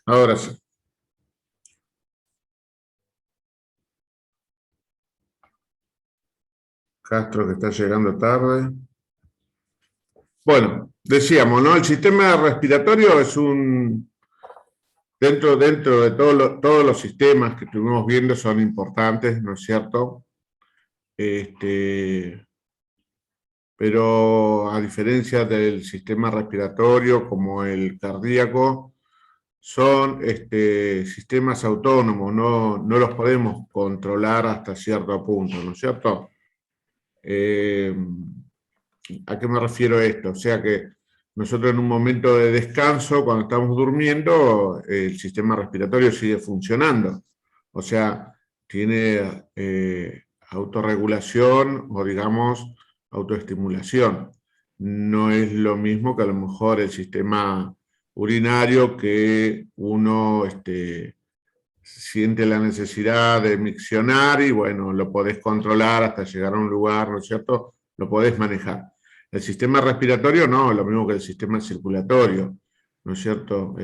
Ahora sí. Castro que está llegando tarde. Bueno, decíamos, ¿no? El sistema respiratorio es dentro de todos los sistemas que estuvimos viendo son importantes, ¿no es cierto? Pero a diferencia del sistema respiratorio como el cardíaco, son sistemas autónomos, no los podemos controlar hasta cierto punto, ¿no es cierto? ¿A qué me refiero a esto? O sea que nosotros en un momento de descanso, cuando estamos durmiendo, el sistema respiratorio sigue funcionando. O sea, tiene autorregulación o digamos autoestimulación. No es lo mismo que a lo mejor el sistema urinario que uno siente la necesidad de miccionar y bueno, lo podés controlar hasta llegar a un lugar, ¿no es cierto? Lo podés manejar. El sistema respiratorio no, lo mismo que el sistema circulatorio, ¿no es cierto?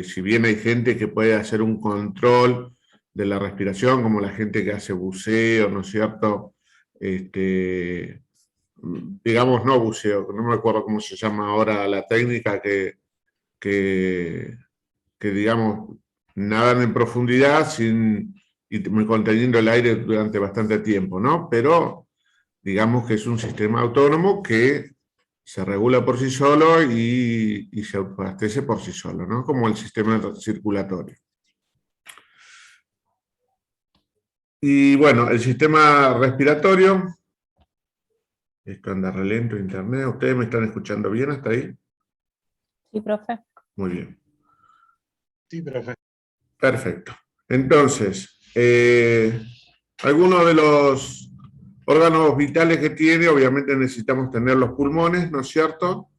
Si bien hay gente que puede hacer un control de la respiración, como la gente que hace buceo, ¿no es cierto? Digamos, no buceo, no me acuerdo cómo se llama ahora la técnica que, que digamos, nadan en profundidad y conteniendo el aire durante bastante tiempo, ¿no? Pero digamos que es un sistema autónomo que se regula por sí solo y se abastece por sí solo, ¿no? Como el sistema circulatorio. Y bueno, el sistema respiratorio, esto anda relento internet, ¿ustedes me están escuchando bien hasta ahí? Sí, profe. Muy bien. Sí, profe. Perfecto. Entonces, algunos de los órganos vitales que tiene, obviamente necesitamos tener los pulmones, ¿no es cierto?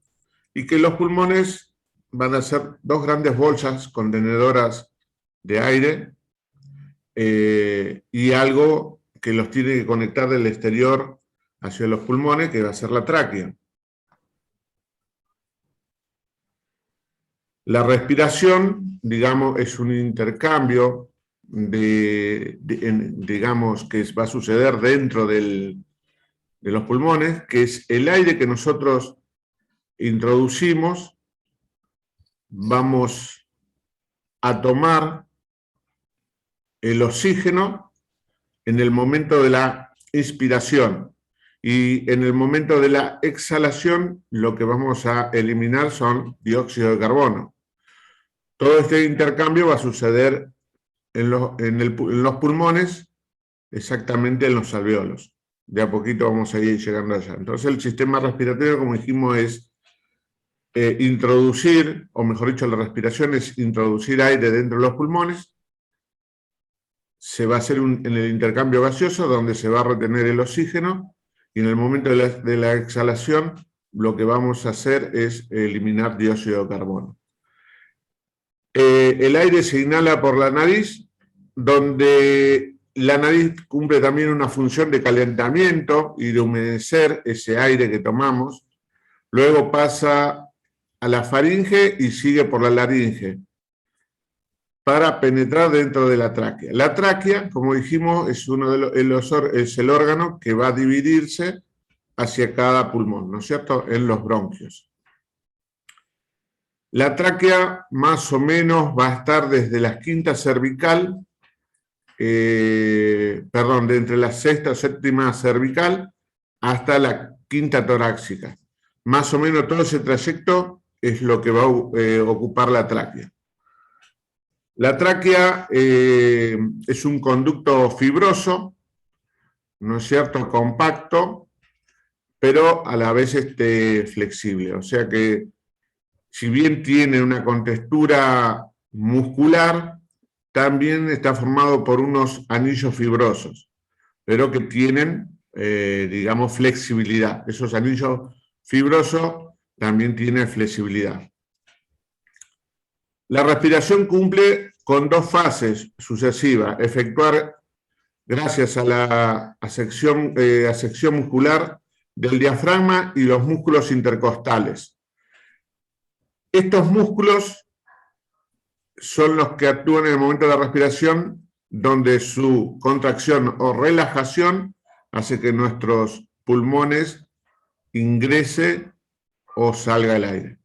Y que los pulmones van a ser dos grandes bolsas contenedoras de aire y algo que los tiene que conectar del exterior hacia los pulmones, que va a ser la tráquea. La respiración, digamos, es un intercambio digamos, que va a suceder dentro de los pulmones, que es el aire que nosotros introducimos, vamos a tomar el oxígeno en el momento de la inspiración y en el momento de la exhalación lo que vamos a eliminar son dióxido de carbono. Todo este intercambio va a suceder en los pulmones, exactamente en los alvéolos. De a poquito vamos a ir llegando allá. Entonces el sistema respiratorio, como dijimos, es introducir, o mejor dicho, la respiración es introducir aire dentro de los pulmones. Se va a hacer en el intercambio gaseoso, donde se va a retener el oxígeno, y en el momento de la exhalación, lo que vamos a hacer es eliminar dióxido de carbono. El aire se inhala por la nariz, donde la nariz cumple también una función de calentamiento y de humedecer ese aire que tomamos. Luego pasa a la faringe y sigue por la laringe para penetrar dentro de la tráquea. La tráquea, como dijimos, es es el órgano que va a dividirse hacia cada pulmón, ¿no es cierto?, en los bronquios. La tráquea más o menos va a estar desde la quinta cervical, de entre la sexta o séptima cervical hasta la quinta torácica. Más o menos todo ese trayecto es lo que va a ocupar la tráquea. La tráquea es un conducto fibroso, ¿no es cierto?, compacto, pero a la vez flexible. O sea que si bien tiene una contextura muscular, también está formado por unos anillos fibrosos, pero que tienen, digamos, flexibilidad. Esos anillos fibrosos también tienen flexibilidad. La respiración cumple con dos fases sucesivas: efectuar gracias a la asección muscular del diafragma y los músculos intercostales. Estos músculos son los que actúan en el momento de la respiración, donde su contracción o relajación hace que nuestros pulmones ingrese o salga el aire,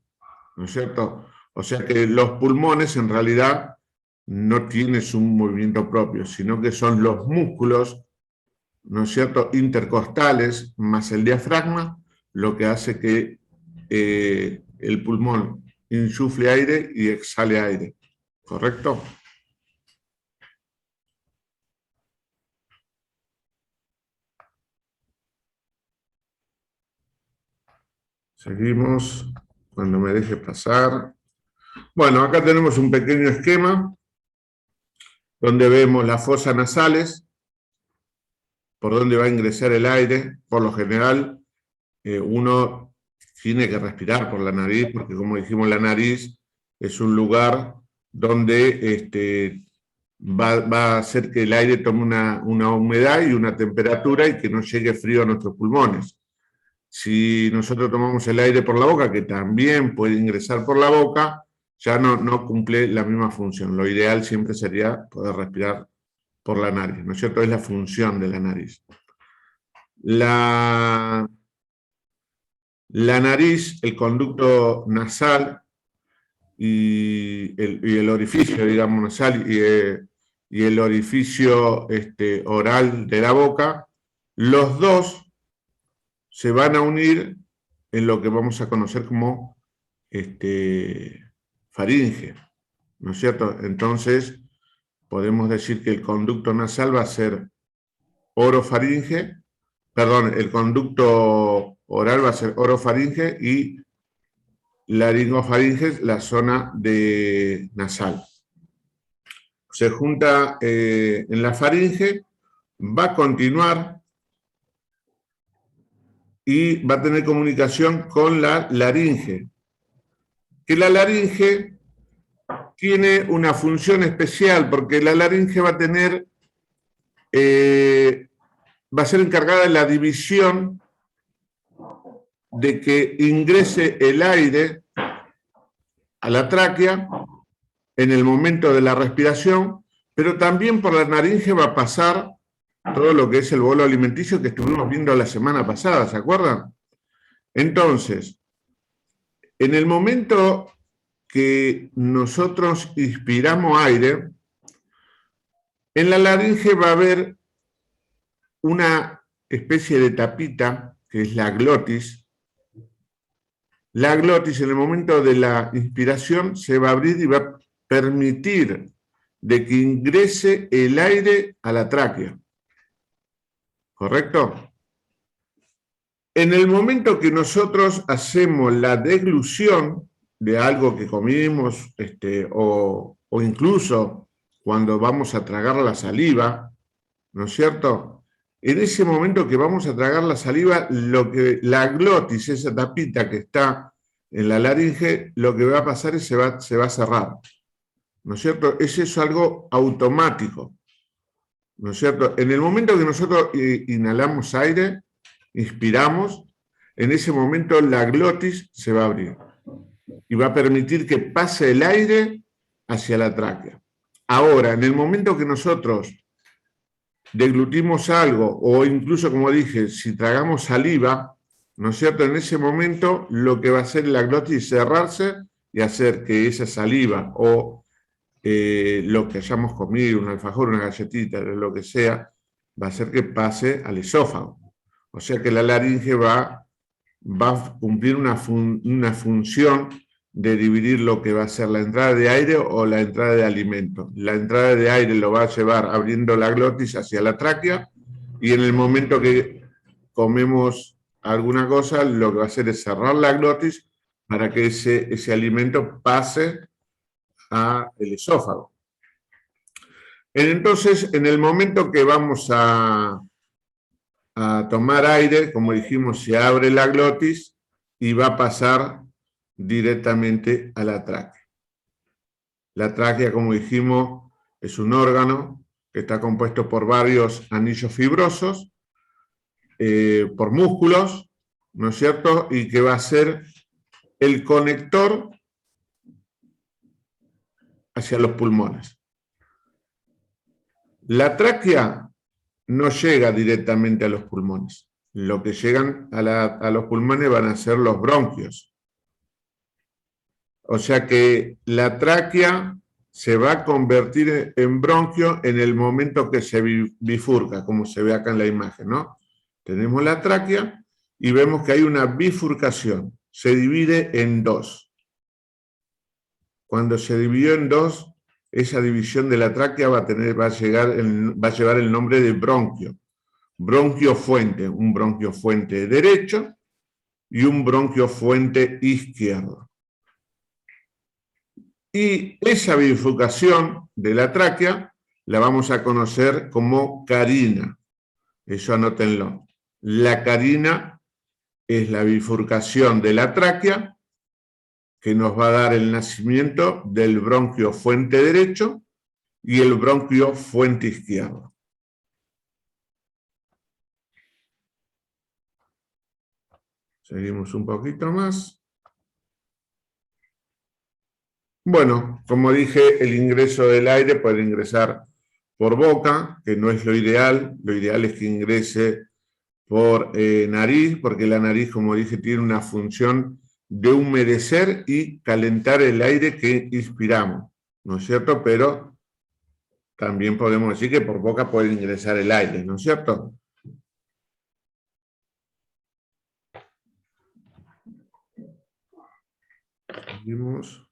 ¿no es cierto? O sea que los pulmones en realidad no tienen un movimiento propio, sino que son los músculos, ¿no es cierto?, intercostales más el diafragma, lo que hace que el pulmón insufle aire y exhale aire, ¿correcto? Seguimos, cuando me deje pasar. Bueno, acá tenemos un pequeño esquema donde vemos las fosas nasales, por donde va a ingresar el aire. Por lo general, uno tiene que respirar por la nariz, porque como dijimos, la nariz es un lugar donde va a hacer que el aire tome una humedad y una temperatura y que no llegue frío a nuestros pulmones. Si nosotros tomamos el aire por la boca, que también puede ingresar por la boca, ya no cumple la misma función. Lo ideal siempre sería poder respirar por la nariz, ¿no es cierto? Es la función de la nariz. La nariz, el conducto nasal y el orificio, digamos, nasal y el orificio oral de la boca, los dos se van a unir en lo que vamos a conocer como faringe, ¿no es cierto? Entonces, podemos decir que el conducto nasal va a ser orofaringe, perdón, el conducto oral va a ser orofaringe y laringofaringe, la zona de nasal. Se junta en la faringe, va a continuar y va a tener comunicación con la laringe. Que la laringe tiene una función especial, porque la laringe va a tener, va a ser encargada de la división de que ingrese el aire a la tráquea en el momento de la respiración, pero también por la laringe va a pasar todo lo que es el bolo alimenticio que estuvimos viendo la semana pasada, ¿se acuerdan? Entonces, en el momento que nosotros inspiramos aire, en la laringe va a haber una especie de tapita, que es la glotis. La glotis, en el momento de la inspiración, se va a abrir y va a permitir de que ingrese el aire a la tráquea. ¿Correcto? En el momento que nosotros hacemos la deglución de algo que comimos, o incluso cuando vamos a tragar la saliva, ¿no es cierto? En ese momento que vamos a tragar la saliva, la glotis, esa tapita que está en la laringe, lo que va a pasar es que se va a cerrar, ¿no es cierto? Eso es algo automático, ¿no es cierto? En el momento que nosotros inhalamos aire, inspiramos, en ese momento la glotis se va a abrir y va a permitir que pase el aire hacia la tráquea. Ahora, en el momento que nosotros deglutimos algo, o incluso, como dije, si tragamos saliva, ¿no es cierto? En ese momento lo que va a hacer la glotis es cerrarse y hacer que esa saliva o lo que hayamos comido, un alfajor, una galletita, lo que sea, va a hacer que pase al esófago. O sea que la laringe va a cumplir una función de dividir lo que va a ser la entrada de aire o la entrada de alimento. La entrada de aire lo va a llevar abriendo la glotis hacia la tráquea, y en el momento que comemos alguna cosa, lo que va a hacer es cerrar la glotis para que ese alimento pase al esófago. Entonces, en el momento que vamos a tomar aire, como dijimos, se abre la glotis y va a pasar directamente a la tráquea. La tráquea, como dijimos, es un órgano que está compuesto por varios anillos fibrosos, por músculos, ¿no es cierto? Y que va a ser el conector hacia los pulmones. La tráquea no llega directamente a los pulmones. Lo que llegan a los pulmones van a ser los bronquios. O sea que la tráquea se va a convertir en bronquio en el momento que se bifurca, como se ve acá en la imagen, ¿no? Tenemos la tráquea y vemos que hay una bifurcación. Se divide en dos. Cuando se dividió en dos, esa división de la tráquea va a llevar el nombre de bronquio. Bronquio fuente, un bronquio fuente derecho y un bronquio fuente izquierdo. Y esa bifurcación de la tráquea la vamos a conocer como carina. Eso anótenlo. La carina es la bifurcación de la tráquea que nos va a dar el nacimiento del bronquio fuente derecho y el bronquio fuente izquierdo. Seguimos un poquito más. Bueno, como dije, el ingreso del aire puede ingresar por boca, que no es lo ideal es que ingrese por nariz, porque la nariz, como dije, tiene una función de humedecer y calentar el aire que inspiramos, ¿no es cierto? Pero también podemos decir que por boca puede ingresar el aire, ¿no es cierto? Seguimos.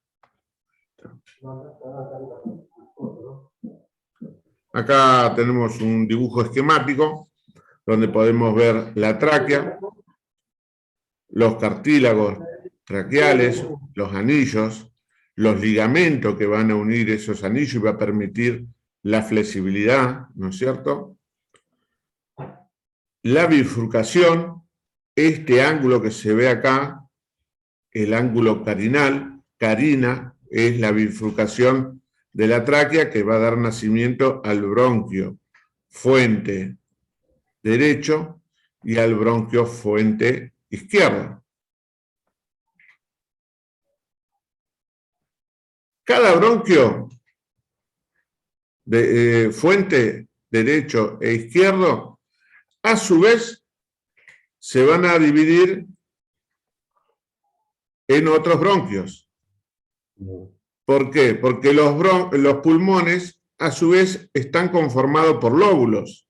Acá tenemos un dibujo esquemático donde podemos ver la tráquea, los cartílagos traqueales, los anillos, los ligamentos que van a unir esos anillos y va a permitir la flexibilidad, ¿no es cierto? La bifurcación, este ángulo que se ve acá, el ángulo carinal, carina, es la bifurcación de la tráquea que va a dar nacimiento al bronquio fuente derecho y al bronquio fuente izquierdo. Cada bronquio de fuente derecho e izquierdo, a su vez, se van a dividir en otros bronquios. ¿Por qué? Porque los pulmones, a su vez, están conformados por lóbulos.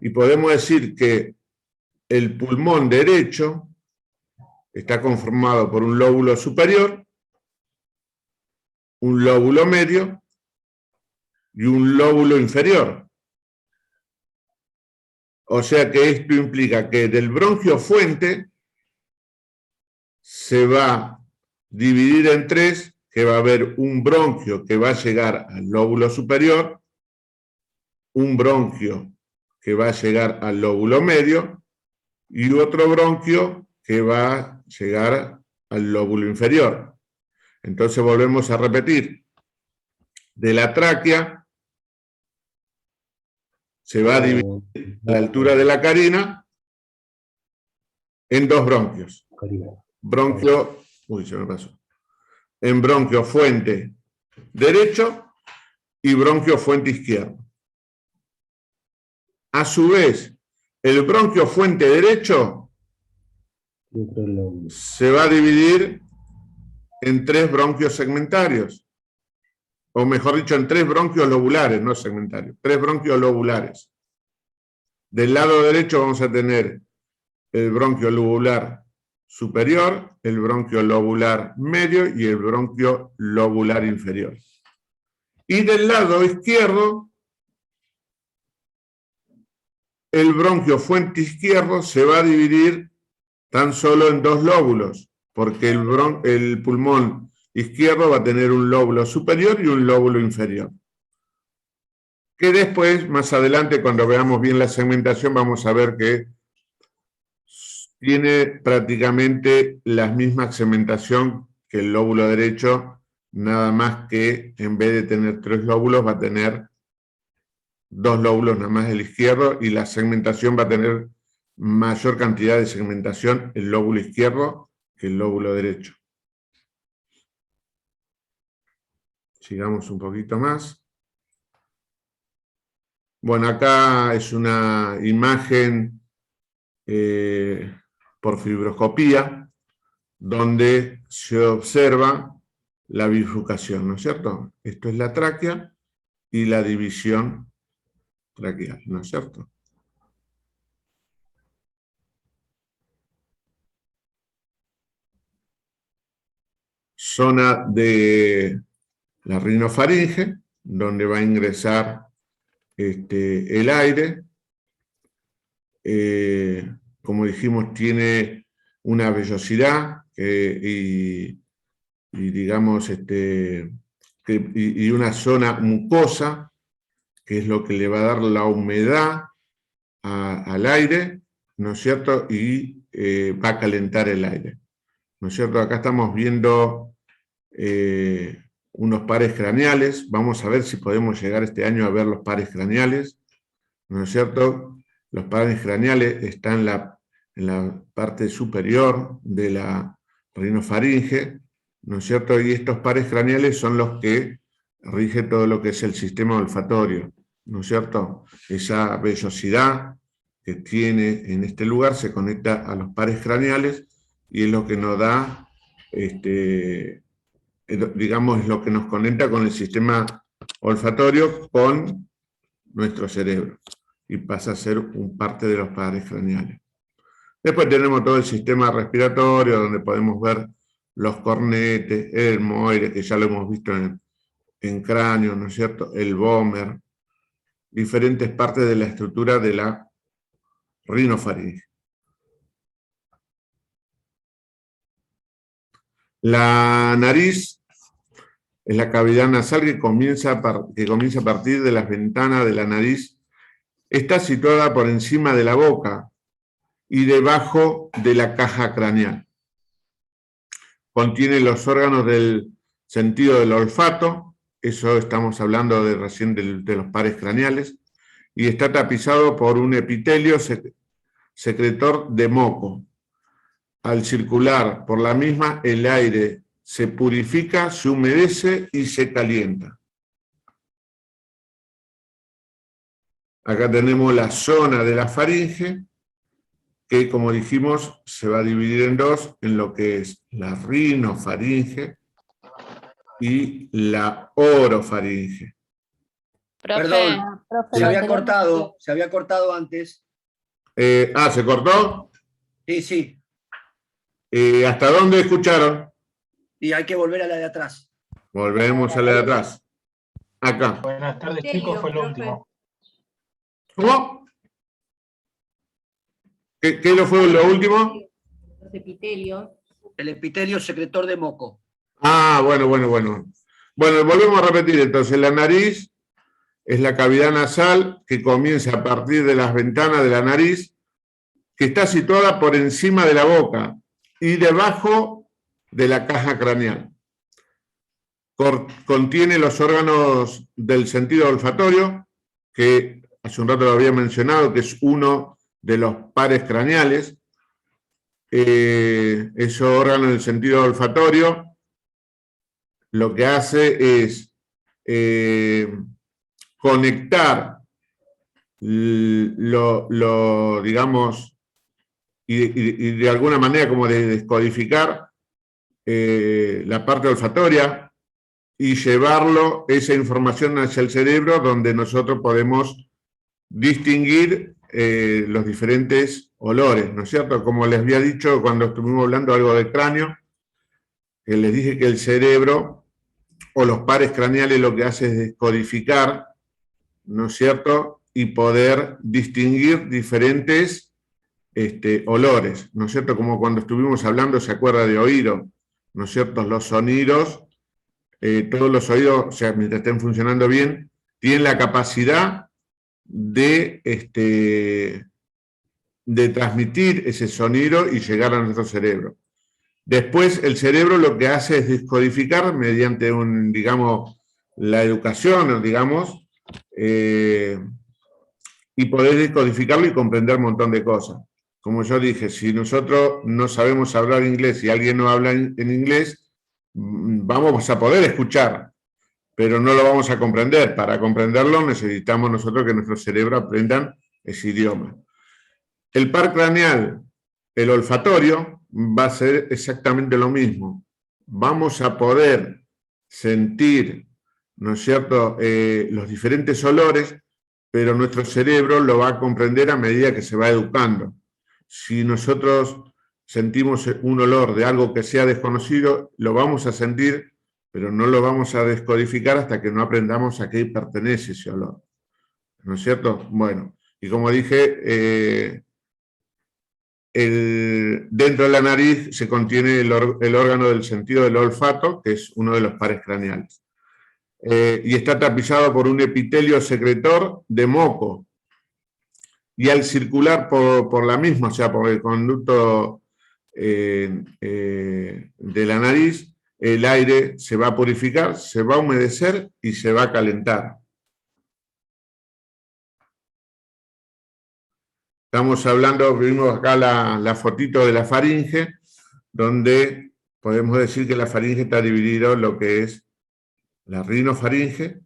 Y podemos decir que el pulmón derecho está conformado por un lóbulo superior, un lóbulo medio y un lóbulo inferior. O sea que esto implica que del bronquio fuente se va a dividir en tres, que va a haber un bronquio que va a llegar al lóbulo superior, un bronquio que va a llegar al lóbulo medio y otro bronquio que va a llegar al lóbulo inferior. Entonces volvemos a repetir. De la tráquea se va a dividir a la altura de la carina en dos bronquios. Bronquio, se me pasó. En bronquio fuente derecho y bronquio fuente izquierdo. A su vez, el bronquio fuente derecho se va a dividir en tres bronquios segmentarios, o mejor dicho, en tres bronquios lobulares, no segmentarios, tres bronquios lobulares. Del lado derecho vamos a tener el bronquio lobular superior, el bronquio lobular medio y el bronquio lobular inferior. Y del lado izquierdo, el bronquio fuente izquierdo se va a dividir tan solo en dos lóbulos, porque el pulmón izquierdo va a tener un lóbulo superior y un lóbulo inferior. Que después, más adelante, cuando veamos bien la segmentación, vamos a ver que tiene prácticamente la misma segmentación que el lóbulo derecho, nada más que en vez de tener tres lóbulos va a tener dos lóbulos nada más el izquierdo y la segmentación va a tener mayor cantidad de segmentación el lóbulo izquierdo que el lóbulo derecho. Sigamos un poquito más. Bueno, acá es una imagen por fibroscopía, donde se observa la bifurcación, ¿no es cierto? Esto es la tráquea y la división traqueal, ¿no es cierto? Zona de la rinofaringe, donde va a ingresar el aire. Como dijimos, tiene una vellosidad y digamos, y una zona mucosa, que es lo que le va a dar la humedad al aire, ¿no es cierto? Y va a calentar el aire, ¿no es cierto? Acá estamos viendo unos pares craneales. Vamos a ver si podemos llegar este año a ver los pares craneales, ¿no es cierto? Los pares craneales están en la parte superior de la rinofaringe, ¿no es cierto? Y estos pares craneales son los que rigen todo lo que es el sistema olfatorio, ¿no es cierto? Esa vellosidad que tiene en este lugar se conecta a los pares craneales y es lo que nos da, digamos, es lo que nos conecta con el sistema olfatorio con nuestro cerebro y pasa a ser un parte de los pares craneales. Después tenemos todo el sistema respiratorio, donde podemos ver los cornetes, el etmoide, que ya lo hemos visto en cráneo, ¿no es cierto? El vómer, diferentes partes de la estructura de la rinofaringe. La nariz es la cavidad nasal que comienza a partir de las ventanas de la nariz. Está situada por encima de la boca y debajo de la caja craneal. Contiene los órganos del sentido del olfato, eso estamos hablando recién de los pares craneales, y está tapizado por un epitelio secretor de moco. Al circular por la misma, el aire se purifica, se humedece y se calienta. Acá tenemos la zona de la faringe, que, como dijimos, se va a dividir en dos, en lo que es la rinofaringe y la orofaringe. Perdón, Profe, se lo había tenemos cortado antes. ¿Se cortó? Sí, ¿Hasta dónde escucharon? y hay que volver a la de atrás. Volvemos a la de atrás. Acá. Buenas tardes, chicos, fue lo último. ¿Cómo? ¿Qué fue lo último? Los epitelios. El epitelio secretor de moco. Ah, bueno. Bueno, volvemos a repetir. Entonces, la nariz es la cavidad nasal que comienza a partir de las ventanas de la nariz, que está situada por encima de la boca y debajo de la caja craneal. Contiene los órganos del sentido olfatorio, que hace un rato lo había mencionado, que es uno de los pares craneales. Ese órgano del sentido olfatorio lo que hace es conectar digamos, y de alguna manera como de descodificar la parte olfatoria y llevarlo, esa información hacia el cerebro, donde nosotros podemos distinguir los diferentes olores, ¿no es cierto? Como les había dicho cuando estuvimos hablando algo del cráneo, que les dije que el cerebro o los pares craneales lo que hace es descodificar, ¿no es cierto? Y poder distinguir diferentes olores, ¿no es cierto? Como cuando estuvimos hablando, se acuerda de oído, ¿no es cierto? Los sonidos, todos los oídos, o sea, mientras estén funcionando bien, tienen la capacidad de transmitir ese sonido y llegar a nuestro cerebro. Después, el cerebro lo que hace es descodificar mediante digamos, la educación, digamos, y poder descodificarlo y comprender un montón de cosas. Como yo dije, si nosotros no sabemos hablar inglés y alguien no habla en inglés, vamos a poder escuchar, pero no lo vamos a comprender. Para comprenderlo necesitamos nosotros que nuestro cerebro aprendan ese idioma. El par craneal, el olfatorio, va a ser exactamente lo mismo. Vamos a poder sentir, ¿no es cierto?, los diferentes olores, pero nuestro cerebro lo va a comprender a medida que se va educando. Si nosotros sentimos un olor de algo que sea desconocido, lo vamos a sentir, pero no lo vamos a descodificar hasta que no aprendamos a qué pertenece ese olor. ¿No es cierto? Bueno, y como dije, dentro de la nariz se contiene el órgano del sentido del olfato, que es uno de los pares craneales. Y está tapizado por un epitelio secretor de moco. Y al circular por la misma, o sea, por el conducto de la nariz, el aire se va a purificar, se va a humedecer y se va a calentar. Estamos hablando, vimos acá la fotito de la faringe, donde podemos decir que la faringe está dividida en lo que es la rinofaringe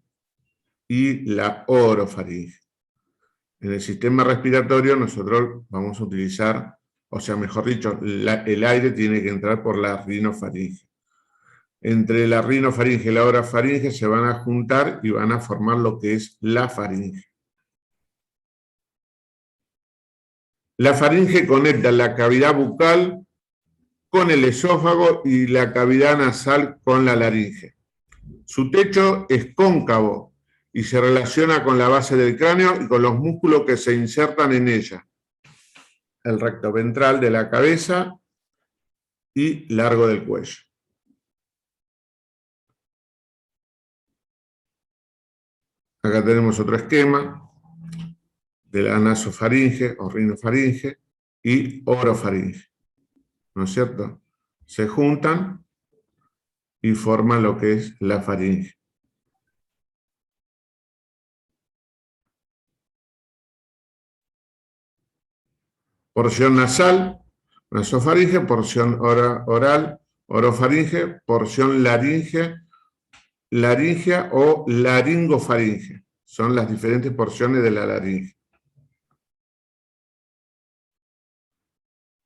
y la orofaringe. En el sistema respiratorio nosotros vamos a utilizar, o sea, mejor dicho, el aire tiene que entrar por la rinofaringe. Entre la rinofaringe y la orofaringe se van a juntar y van a formar lo que es la faringe. La faringe conecta la cavidad bucal con el esófago y la cavidad nasal con la laringe. Su techo es cóncavo y se relaciona con la base del cráneo y con los músculos que se insertan en ella. El recto ventral de la cabeza y largo del cuello. Acá tenemos otro esquema de la nasofaringe o rinofaringe y orofaringe. ¿No es cierto? Se juntan y forman lo que es la faringe. Porción nasal, nasofaringe, porción oral, orofaringe, porción laringea o laringofaringe. Son las diferentes porciones de la laringe.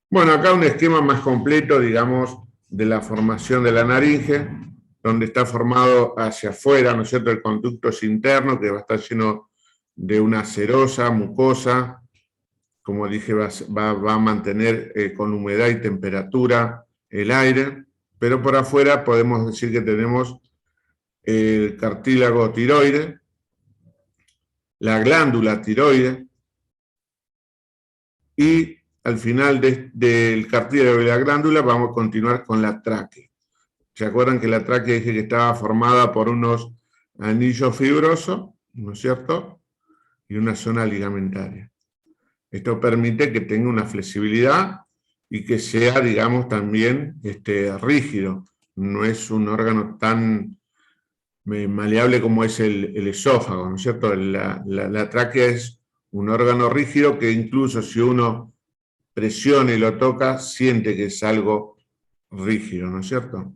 Bueno, acá un esquema más completo, digamos, de la formación de la laringe, donde está formado hacia afuera, ¿no es cierto?, el conducto es interno, que va a estar lleno de una serosa, mucosa, como dije, va a mantener con humedad y temperatura el aire, pero por afuera podemos decir que tenemos el cartílago tiroide, la glándula tiroide, y al final del cartílago y la glándula vamos a continuar con la tráquea. ¿Se acuerdan que la tráquea dije que estaba formada por unos anillos fibrosos, ¿no es cierto?, y una zona ligamentaria. Esto permite que tenga una flexibilidad y que sea, digamos, también rígido. No es un órgano tan maleable como es el esófago, ¿no es cierto? La tráquea es un órgano rígido que incluso si uno presiona y lo toca, siente que es algo rígido, ¿no es cierto?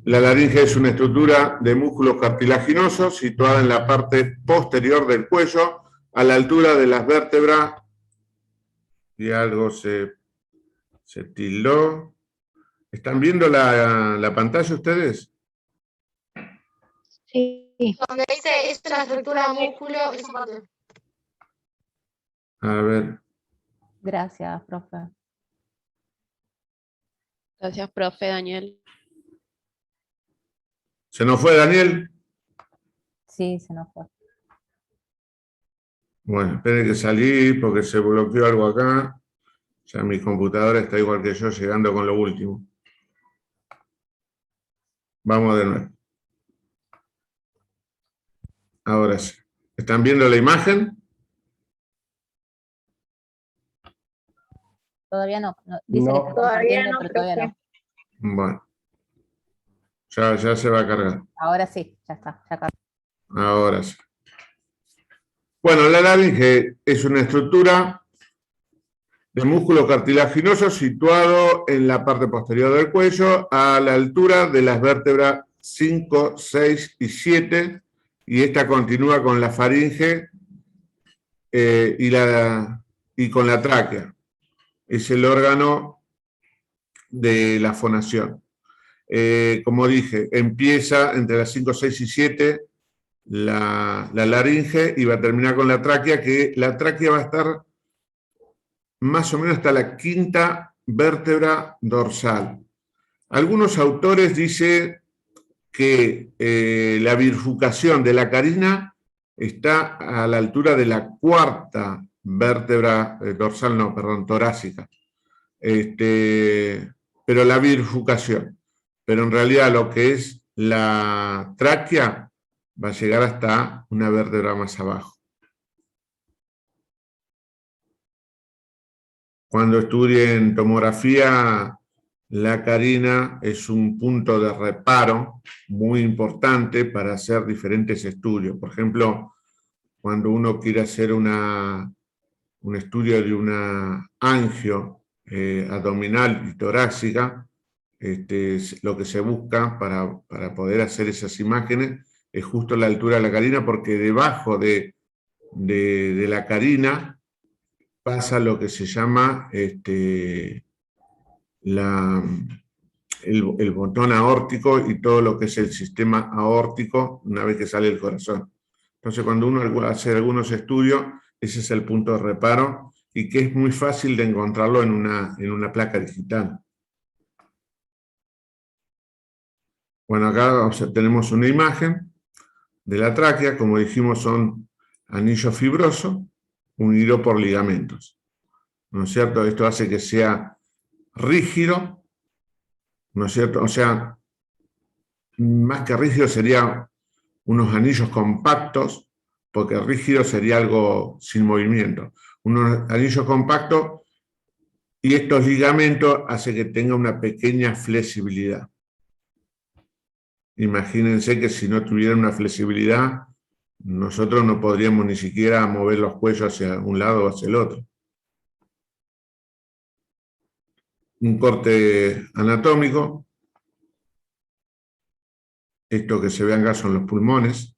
La laringe es una estructura de músculos cartilaginosos situada en la parte posterior del cuello, a la altura de las vértebras, y algo se tildó. ¿Están viendo la pantalla ustedes? Sí. Donde dice es una estructura de músculo, esa parte. A ver. Gracias, profe. Gracias, profe Daniel. ¿Se nos fue Daniel? Sí, se nos fue. Bueno, esperen que salí porque se bloqueó algo acá. Ya mi computadora está igual que yo, llegando con lo último. Vamos de nuevo. Ahora sí. ¿Están viendo la imagen? Todavía no. Dice No. que está Todavía compartiendo, no, pero todavía no. Bueno. Ya se va a cargar. Ahora sí, ya está. Ya cargó. Ahora sí. Bueno, la laringe es una estructura de músculo cartilaginoso situado en la parte posterior del cuello, a la altura de las vértebras 5, 6 y 7, y esta continúa con la faringe y con la tráquea. Es el órgano de la fonación. Como dije, empieza entre las 5, 6 y 7 la laringe y va a terminar con la tráquea, que la tráquea va a estar más o menos hasta la quinta vértebra dorsal. Algunos autores dicen que la bifurcación de la carina está a la altura de la cuarta vértebra dorsal, no, perdón, torácica. Pero la bifurcación. Pero en realidad lo que es la tráquea va a llegar hasta una vértebra más abajo. Cuando estudien tomografía, la carina es un punto de reparo muy importante para hacer diferentes estudios. Por ejemplo, cuando uno quiere hacer un estudio de una angio abdominal y torácica, lo que se busca para poder hacer esas imágenes es justo la altura de la carina, porque debajo de la carina pasa lo que se llama el botón aórtico y todo lo que es el sistema aórtico una vez que sale el corazón. Entonces, cuando uno hace algunos estudios, ese es el punto de reparo y que es muy fácil de encontrarlo en una placa digital. Bueno, acá tenemos una imagen de la tráquea. Como dijimos, son anillos fibrosos unidos por ligamentos, ¿no es cierto? Esto hace que sea rígido, ¿no es cierto? O sea, más que rígido serían unos anillos compactos, porque rígido sería algo sin movimiento. Unos anillos compactos, y estos ligamentos hacen que tenga una pequeña flexibilidad. Imagínense que si no tuvieran una flexibilidad, nosotros no podríamos ni siquiera mover los cuellos hacia un lado o hacia el otro. Un corte anatómico. Esto que se ve acá son los pulmones.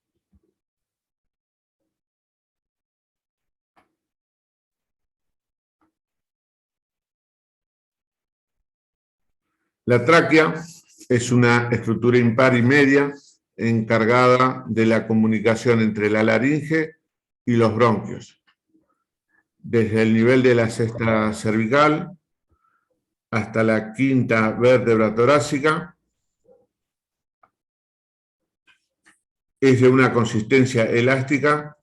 La tráquea es una estructura impar y media encargada de la comunicación entre la laringe y los bronquios. Desde el nivel de la cesta cervical hasta la quinta vértebra torácica, es de una consistencia elástica,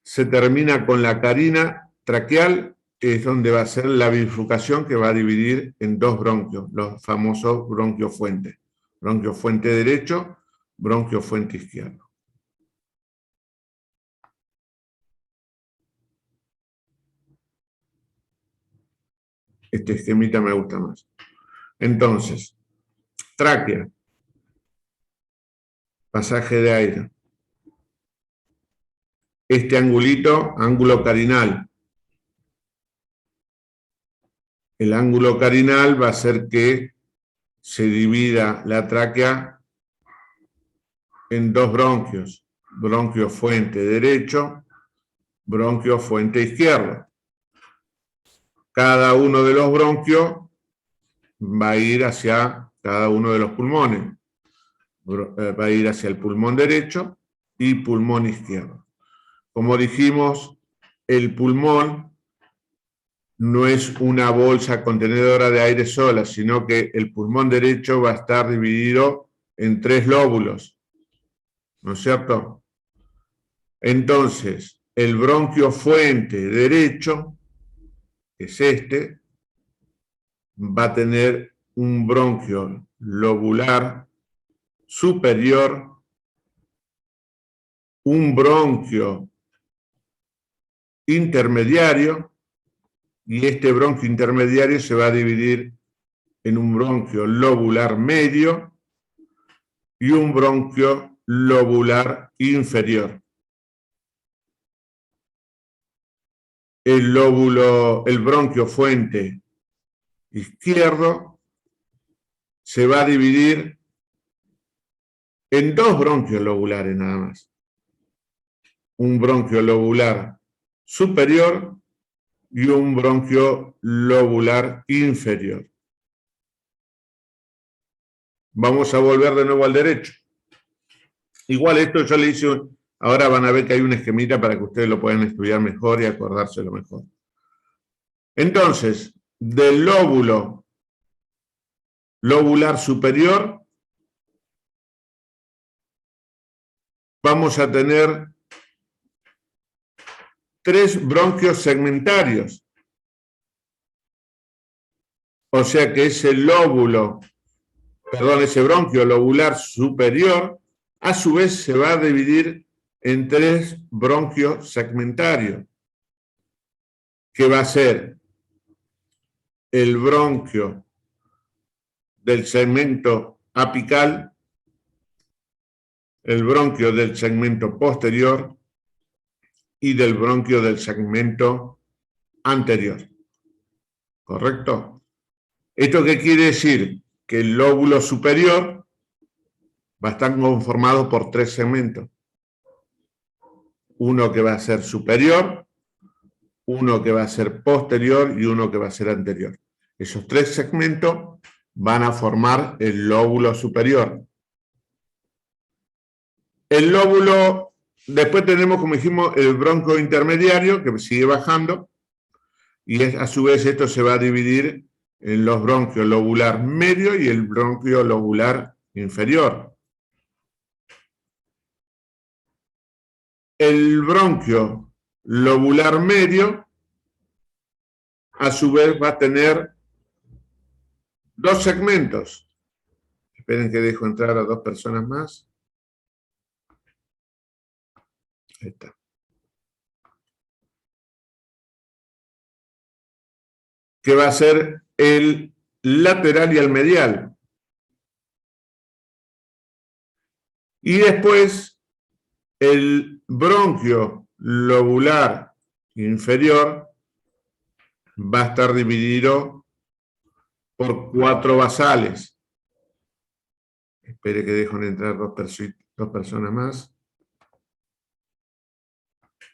se termina con la carina traqueal, es donde va a ser la bifurcación que va a dividir en dos bronquios, los famosos bronquios fuente. Bronquio fuente derecho, bronquio fuente izquierdo. Este esquemita me gusta más. Entonces, tráquea, pasaje de aire. Este angulito, ángulo carinal. El ángulo carinal va a hacer que se divida la tráquea en dos bronquios. Bronquio fuente derecho, bronquio fuente izquierdo. Cada uno de los bronquios va a ir hacia cada uno de los pulmones. Va a ir hacia el pulmón derecho y pulmón izquierdo. Como dijimos, el pulmón no es una bolsa contenedora de aire sola, sino que el pulmón derecho va a estar dividido en tres lóbulos, ¿no es cierto? Entonces, el bronquio fuente derecho, que es este, va a tener un bronquio lobular superior, un bronquio intermediario, y este bronquio intermediario se va a dividir en un bronquio lobular medio y un bronquio lobular inferior. el bronquio fuente izquierdo se va a dividir en dos bronquios lobulares nada más. Un bronquio lobular superior y un bronquio lobular inferior. Vamos a volver de nuevo al derecho. Igual esto yo le hice, ahora van a ver que hay un esquemita para que ustedes lo puedan estudiar mejor y acordárselo mejor. Entonces, del lóbulo lobular superior, vamos a tener 3 bronquios segmentarios. O sea que ese bronquio lobular superior, a su vez se va a dividir en 3 bronquios segmentarios, que va a ser el bronquio del segmento apical, el bronquio del segmento posterior y del bronquio del segmento anterior. ¿Correcto? ¿Esto qué quiere decir? Que el lóbulo superior va a estar conformado por 3 segmentos. Uno que va a ser superior, uno que va a ser posterior y uno que va a ser anterior. Esos 3 segmentos van a formar el lóbulo superior. El lóbulo, después tenemos, como dijimos, el bronquio intermediario, que sigue bajando, y a su vez esto se va a dividir en los bronquios lobular medio y el bronquio lobular inferior. El bronquio lobular medio, a su vez, va a tener 2 segmentos. Esperen que dejo entrar a 2 personas más. Ahí está. Que va a ser el lateral y el medial. Y después el bronquio lobular inferior va a estar dividido por 4 basales. Espere que dejen entrar 2 personas más.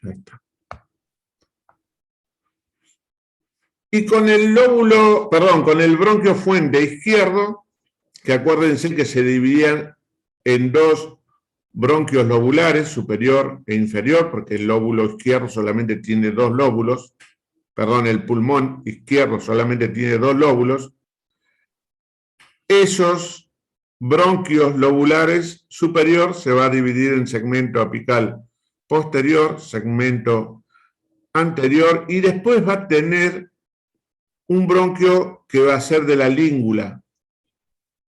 Ahí está. Y con el con el bronquio fuente izquierdo, que acuérdense que se dividían en 2 bronquios lobulares, superior e inferior, porque el lóbulo izquierdo solamente tiene 2 lóbulos, el pulmón izquierdo solamente tiene 2 lóbulos. Esos bronquios lobulares superior se va a dividir en segmento apical posterior, segmento anterior, y después va a tener un bronquio que va a ser de la língula,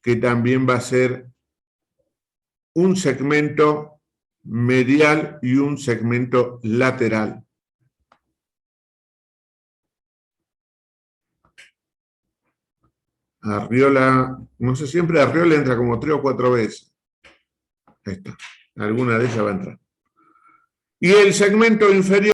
que también va a ser un segmento medial y un segmento lateral. Arriola, no sé, siempre Arriola entra como 3 o 4 veces. Ahí está, alguna de ellas va a entrar. Y el segmento inferior